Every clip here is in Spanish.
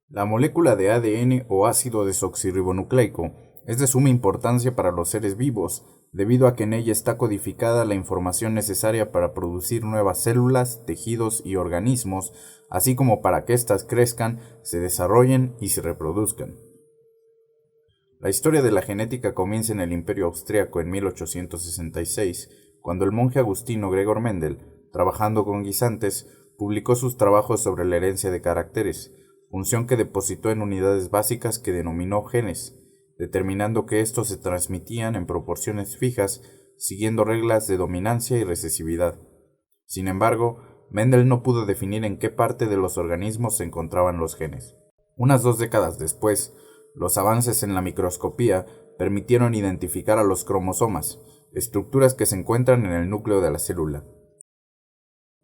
La molécula de ADN o ácido desoxirribonucleico es de suma importancia para los seres vivos, debido a que en ella está codificada la información necesaria para producir nuevas células, tejidos y organismos, así como para que éstas crezcan, se desarrollen y se reproduzcan. La historia de la genética comienza en el Imperio Austriaco en 1866, cuando el monje agustino Gregor Mendel, trabajando con guisantes, publicó sus trabajos sobre la herencia de caracteres, función que depositó en unidades básicas que denominó genes, determinando que estos se transmitían en proporciones fijas, siguiendo reglas de dominancia y recesividad. Sin embargo, Mendel no pudo definir en qué parte de los organismos se encontraban los genes. Unas 2 décadas después, los avances en la microscopía permitieron identificar a los cromosomas, estructuras que se encuentran en el núcleo de la célula.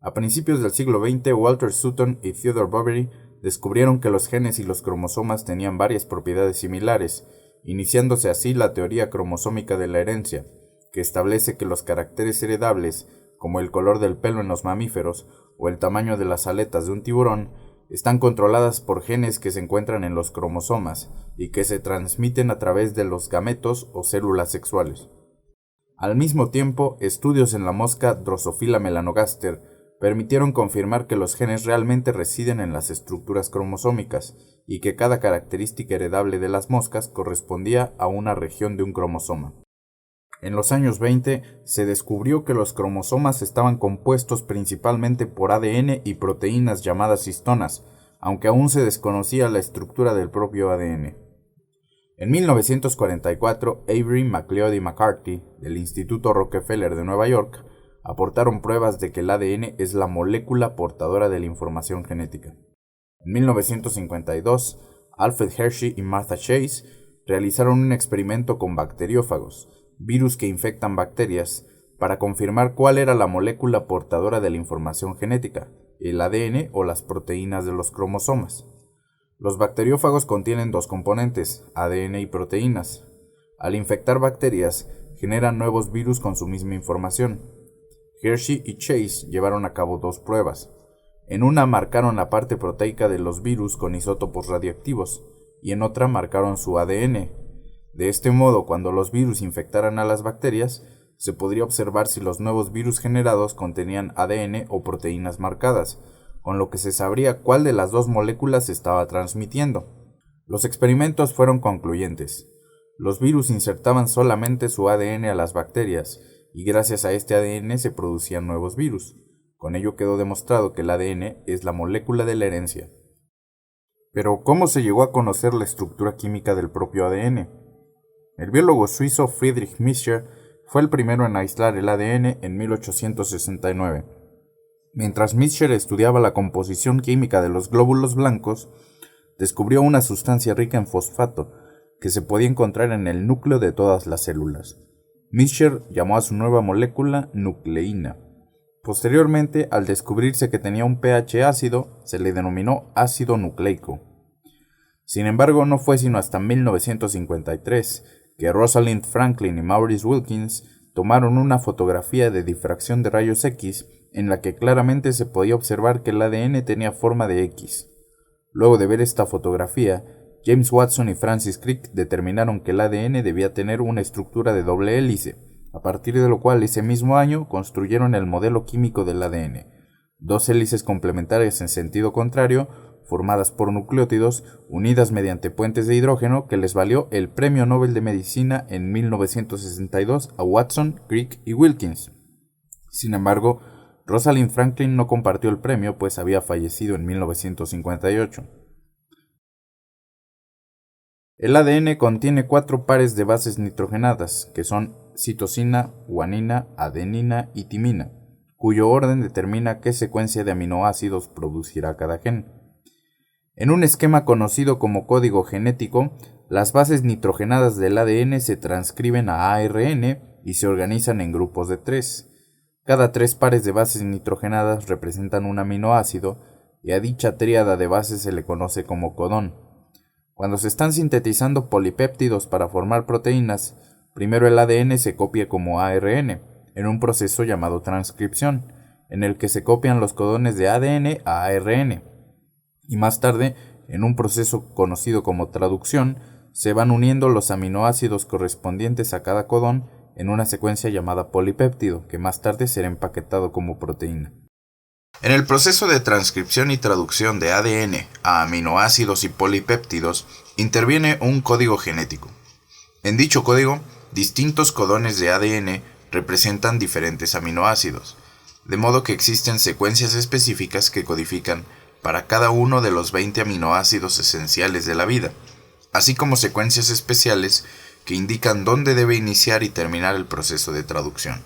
A principios del siglo XX, Walter Sutton y Theodore Boveri descubrieron que los genes y los cromosomas tenían varias propiedades similares, iniciándose así la teoría cromosómica de la herencia, que establece que los caracteres heredables, como el color del pelo en los mamíferos o el tamaño de las aletas de un tiburón, están controladas por genes que se encuentran en los cromosomas y que se transmiten a través de los gametos o células sexuales. Al mismo tiempo, estudios en la mosca Drosophila melanogaster permitieron confirmar que los genes realmente residen en las estructuras cromosómicas y que cada característica heredable de las moscas correspondía a una región de un cromosoma. En los años 20 se descubrió que los cromosomas estaban compuestos principalmente por ADN y proteínas llamadas histonas, aunque aún se desconocía la estructura del propio ADN. En 1944, Avery, MacLeod y McCarthy, del Instituto Rockefeller de Nueva York, aportaron pruebas de que el ADN es la molécula portadora de la información genética. En 1952, Alfred Hershey y Martha Chase realizaron un experimento con bacteriófagos, virus que infectan bacterias, para confirmar cuál era la molécula portadora de la información genética, el ADN o las proteínas de los cromosomas. Los bacteriófagos contienen dos componentes, ADN y proteínas. Al infectar bacterias, generan nuevos virus con su misma información. Hershey y Chase llevaron a cabo 2 pruebas. En una marcaron la parte proteica de los virus con isótopos radiactivos, y en otra marcaron su ADN. De este modo, cuando los virus infectaran a las bacterias, se podría observar si los nuevos virus generados contenían ADN o proteínas marcadas, con lo que se sabría cuál de las 2 moléculas se estaba transmitiendo. Los experimentos fueron concluyentes. Los virus insertaban solamente su ADN a las bacterias, y gracias a este ADN se producían nuevos virus. Con ello quedó demostrado que el ADN es la molécula de la herencia. Pero, ¿cómo se llegó a conocer la estructura química del propio ADN? El biólogo suizo Friedrich Miescher fue el primero en aislar el ADN en 1869. Mientras Miescher estudiaba la composición química de los glóbulos blancos, descubrió una sustancia rica en fosfato que se podía encontrar en el núcleo de todas las células. Miescher llamó a su nueva molécula nucleína. Posteriormente, al descubrirse que tenía un pH ácido, se le denominó ácido nucleico. Sin embargo, no fue sino hasta 1953 que Rosalind Franklin y Maurice Wilkins tomaron una fotografía de difracción de rayos X en la que claramente se podía observar que el ADN tenía forma de X. Luego de ver esta fotografía, James Watson y Francis Crick determinaron que el ADN debía tener una estructura de doble hélice, a partir de lo cual ese mismo año construyeron el modelo químico del ADN, 2 hélices complementarias en sentido contrario, formadas por nucleótidos, unidas mediante puentes de hidrógeno, que les valió el Premio Nobel de Medicina en 1962 a Watson, Crick y Wilkins. Sin embargo, Rosalind Franklin no compartió el premio, pues había fallecido en 1958. El ADN contiene 4 pares de bases nitrogenadas, que son citosina, guanina, adenina y timina, cuyo orden determina qué secuencia de aminoácidos producirá cada gen. En un esquema conocido como código genético, las bases nitrogenadas del ADN se transcriben a ARN y se organizan en grupos de 3. Cada 3 pares de bases nitrogenadas representan un aminoácido y a dicha tríada de bases se le conoce como codón. Cuando se están sintetizando polipéptidos para formar proteínas, primero el ADN se copia como ARN, en un proceso llamado transcripción, en el que se copian los codones de ADN a ARN, y más tarde en un proceso conocido como traducción, se van uniendo los aminoácidos correspondientes a cada codón en una secuencia llamada polipéptido, que más tarde será empaquetado como proteína. En el proceso de transcripción y traducción de ADN a aminoácidos y polipéptidos, interviene un código genético. En dicho código, distintos codones de ADN representan diferentes aminoácidos, de modo que existen secuencias específicas que codifican para cada uno de los 20 aminoácidos esenciales de la vida, así como secuencias especiales que indican dónde debe iniciar y terminar el proceso de traducción.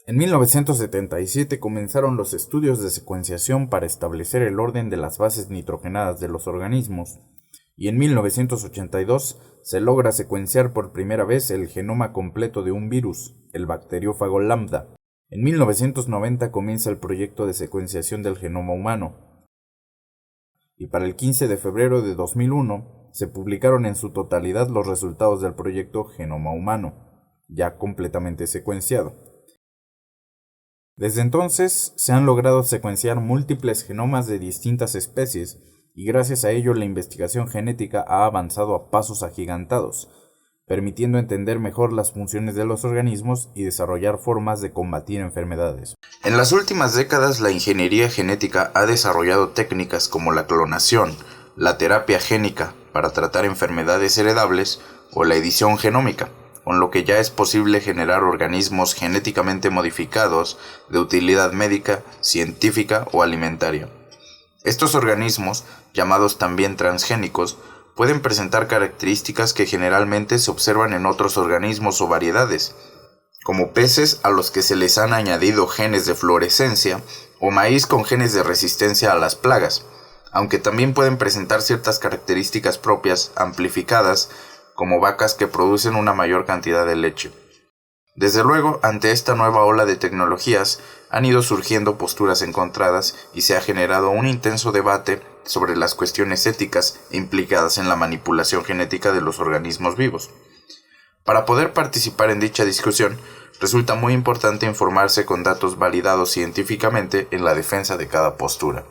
En 1977 comenzaron los estudios de secuenciación para establecer el orden de las bases nitrogenadas de los organismos, y en 1982 se logra secuenciar por primera vez el genoma completo de un virus, el bacteriófago lambda. En 1990 comienza el proyecto de secuenciación del genoma humano, y para el 15 de febrero de 2001 se publicaron en su totalidad los resultados del proyecto Genoma Humano, ya completamente secuenciado. Desde entonces se han logrado secuenciar múltiples genomas de distintas especies, y gracias a ello la investigación genética ha avanzado a pasos agigantados, permitiendo entender mejor las funciones de los organismos y desarrollar formas de combatir enfermedades. En las últimas décadas, la ingeniería genética ha desarrollado técnicas como la clonación, la terapia génica para tratar enfermedades heredables o la edición genómica, con lo que ya es posible generar organismos genéticamente modificados de utilidad médica, científica o alimentaria. Estos organismos, llamados también transgénicos, pueden presentar características que generalmente se observan en otros organismos o variedades, como peces a los que se les han añadido genes de fluorescencia o maíz con genes de resistencia a las plagas, aunque también pueden presentar ciertas características propias amplificadas, como vacas que producen una mayor cantidad de leche. Desde luego, ante esta nueva ola de tecnologías, han ido surgiendo posturas encontradas y se ha generado un intenso debate sobre las cuestiones éticas implicadas en la manipulación genética de los organismos vivos. Para poder participar en dicha discusión, resulta muy importante informarse con datos validados científicamente en la defensa de cada postura.